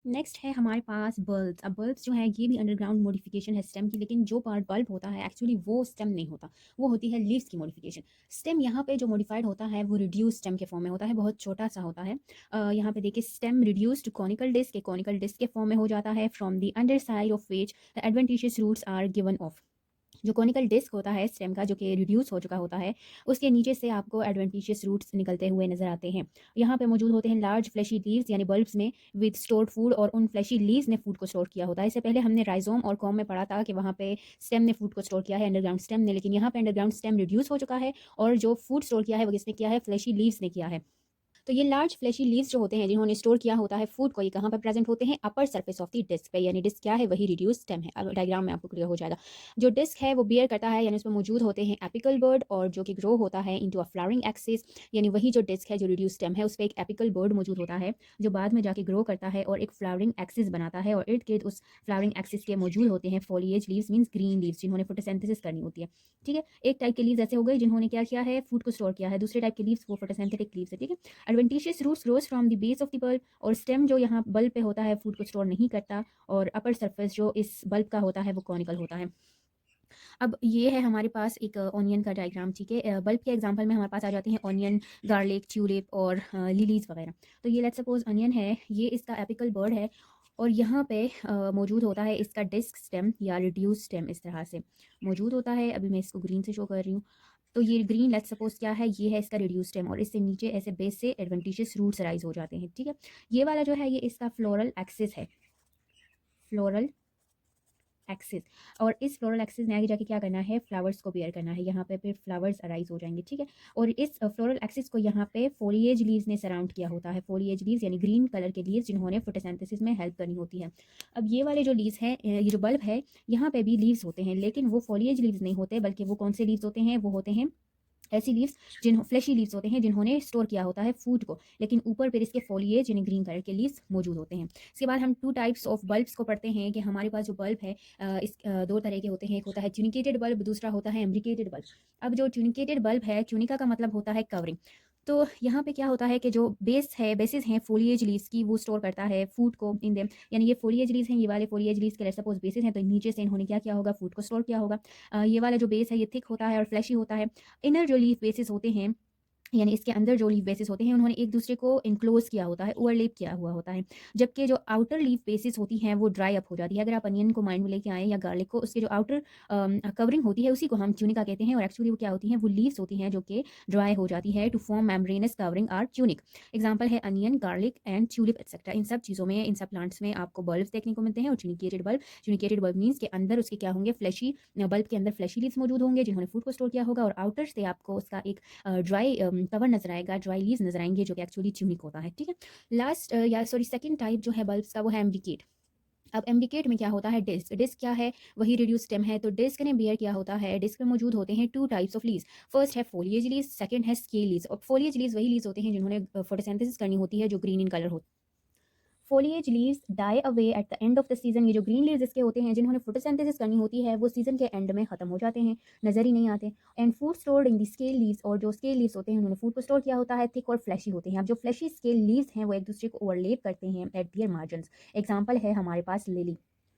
Next है हमारे पास bulbs. अब बल्ब्स जो है ये भी अंडरग्राउंड मॉडिफिकेशन है स्टेम की, लेकिन जो पार्ट बल्ब होता है एक्चुअली वो स्टेम नहीं होता, वो होती है लीव्स की मॉडिफिकेशन। स्टेम यहाँ पे जो मॉडिफाइड होता है वो रिड्यूस स्टेम के फॉर्म में होता है, बहुत छोटा सा होता है। यहाँ पे देखिए स्टेम रिड्यूस्ड कॉनिकल डिस्क के कॉनिकल डिस्क के फॉर्म में हो जाता है, from the under side of which the adventitious roots are given off. जो कॉनिकल डिस्क होता है स्टेम का, जो कि रिड्यूस हो चुका होता है, उसके नीचे से आपको एडवेंटिशियस रूट्स निकलते हुए नजर आते हैं। यहाँ पे मौजूद होते हैं लार्ज फ्लैशी लीव्स यानी बल्ब्स में विद स्टोर्ड फूड, और उन फ्लैशी लीव्स ने फूड को स्टोर किया होता है। इससे पहले हमने राइजोम और कॉम में पढ़ा था कि वहाँ पे स्टेम ने फूड को स्टोर किया है, अंडरग्राउंड स्टेम ने, लेकिन यहाँ पे अंडरग्राउंड स्टेम रिड्यूस हो चुका है और जो फूड स्टोर किया है वो किसने किया है, फ्लैशी लीव्स ने किया है। तो ये लार्ज फ्लैशी लीव्स जो होते हैं जिन्होंने स्टोर किया होता है फूड को, ये कहाँ पर प्रेजेंट होते हैं, upper surface of the disc पे, यानी डिस्क क्या है, वही रिड्यूस स्टेम है। अब डायग्राम में आपको क्लियर हो जाएगा। जो डिस्क है वो बियर करता है, यानी उसमें मौजूद होते हैं एपिकल बर्ड, और जो कि ग्रो होता है इनटू अ फ्लावरिंग एक्सिस, यानी वही जो डिस्क है जो रिड्यूस स्टेम है उस पर एक एपिकल बर्ड मौजूद होता है जो बाद में जाके ग्रो करता है और एक फ्लावरिंग एक्सिस बनाता है, और इर्द गिर्द उस फ्लावरिंग एक्सिस के मौजूद होते हैं foliage leaves, means green leaves, जिन्होंने फोटोसिंथेसिस करनी होती है। ठीक है, एक टाइप के लीव्स ऐसे हो गए जिन्होंने क्या किया है, फूड को स्टोर किया है, दूसरे टाइप के लीव्स वो फोटोसिंथेटिक लीव्स है। ठीक है, adventitious roots grows from the base of the bulb, और स्टेम जो यहाँ बल्ब पे होता है फूड को स्टोर नहीं करता, और अपर सरफेस जो इस बल्ब का होता है वो कॉनिकल होता है। अब ये है हमारे पास एक ऑनियन का डायग्राम। ठीक है, बल्ब के एग्जांपल में हमारे पास आ जाते हैं ऑनियन, गार्लिक, ट्यूलिप और लिलीज वगैरह। तो ये लेट्स सपोज अनियन है, ये इसका एपिकल बर्ड है, और यहाँ पे मौजूद होता है इसका डिस्क स्टेम या रिड्यूस स्टेम, इस तरह से मौजूद होता है। अभी मैं इसको ग्रीन से शो कर रही हूँ। तो ये ग्रीन लेट्स सपोज क्या है, ये है इसका रिड्यूस स्टेम, और इससे नीचे ऐसे बेस से एडवेंटिशियस रूट्स राइज हो जाते हैं। ठीक है, ये वाला जो है ये इसका फ्लोरल एक्सिस है, फ्लोरल एक्सिस। और इस फ्लोरल एक्सिस में आगे जाके क्या करना है, फ्लावर्स को बियर करना है, यहाँ पे फिर फ्लावर्स अराइज हो जाएंगे। ठीक है, और इस फ्लोरल एक्सिस को यहाँ पे फोलिएज लीव्स ने सराउंड किया होता है, फोलिएज लीव्स यानी ग्रीन कलर के लीव्स जिन्होंने फोटोसिंथेसिस में हेल्प करनी होती है। अब ये वाले जो लीव्स हैं, ये जो बल्ब है यहाँ पे भी लीव्स होते हैं, लेकिन वो फोलिएज लीव्स नहीं होते, बल्कि वो कौन से लीव्स होते हैं, वो होते हैं ऐसी लीव्स जिन फ्लैशी लीव्स होते हैं जिन्होंने स्टोर किया होता है फूड को, लेकिन ऊपर फिर इसके फॉलिएज यानी ग्रीन कलर के लीव्स मौजूद होते हैं। इसके बाद हम टू टाइप्स ऑफ बल्ब्स को पढ़ते हैं कि हमारे पास जो बल्ब है दो तरह के होते हैं, एक होता है ट्यूनिकेटेड बल्ब, दूसरा होता है एम्ब्रिकेटेड बल्ब। अब जो ट्यूनिकेटेड बल्ब है, ट्यूनिका का मतलब होता है कवरिंग। तो यहाँ पे क्या होता है कि जो बेसिस हैं फोलिएज लीव्स की, वो स्टोर करता है फूड को इन देम, यानी ये फोलिएज लीव्स हैं, ये वाले फोलिएज लीव्स के लेट्स सपोज बेसिस हैं, तो नीचे से इन्होंने क्या किया होगा, फूड को स्टोर किया होगा। ये वाला जो बेस है ये थिक होता है और फ्लैशी होता है। इनर जो लीफ बेसिस होते हैं, यानी इसके अंदर जो लीफ बेसिस होते हैं, उन्होंने एक दूसरे को इनक्लोज किया होता है, ओवरलेप किया हुआ होता है, जबकि जो आउटर लीफ बेसिस होती हैं वो ड्राई अप हो जाती है। अगर आप अनियन को माइंड में लेके आए या गार्लिक को, उसके जो आउटर कवरिंग होती है उसी को हम ट्यूनिका कहते हैं, और एक्चुअली वो क्या होती हैं, वो लीव्स होती हैं जो कि ड्राई हो जाती है to form membranous covering or tunic. Example है onion, garlic and tulip etcetera. इन सब चीज़ों में, इन सब प्लांट्स में आपको बल्ब देखने को मिलते हैं। और ट्यूनिकेटेड बल्ब मीन्स के अंदर उसके क्या होंगे, फ्लैशी, बल्ब के अंदर फ्लैशी लीव्स मौजूद होंगे जिन्होंने फूड को स्टोर किया होगा, और आउटर से आपको उसका एक ड्राई कवर नजर आएगा, ड्राई लीव्स नजर आएंगे, जो कि एक्चुअली ट्यूनिक होता है। ठीक है, लास्ट या सॉरी सेकंड टाइप जो है बल्ब्स का वो है एम्बिकेट। अब एम्बिकेट में क्या होता है, डिस्क, डिस्क क्या है, वही रिड्यूस स्टेम है। तो डिस्क ने बियर किया होता है, डिस्क में मौजूद होते हैं two types of leaves. First है फोलिएज लीव्स, सेकंड है स्केल लीव्स। और फोलिएज लीव्स वही लीव्स होते हैं जिन्होंने फोटोसिंथेसिस करनी होती है, जो ग्रीन इन कलर होती है। Foliage leaves die away at the end of the season. ये जो ग्रीन लीव्स इसके होते हैं जिन्होंने फोटोसिंथेसिस करनी होती है, वो सीजन के एंड में खत्म हो जाते हैं, नजर ही नहीं आते। And food stored in the scale leaves, और जो स्केल लीव्स होते हैं उन्होंने फूड को स्टोर किया होता है, थिक और फ्लैशी होते हैं। अब जो फ्लैशी स्केल लीव्स हैं वो एक दूसरे को ओवरलेप करते हैं एट दियर मार्जिन। एग्जाम्पल है हमारे पास लिली।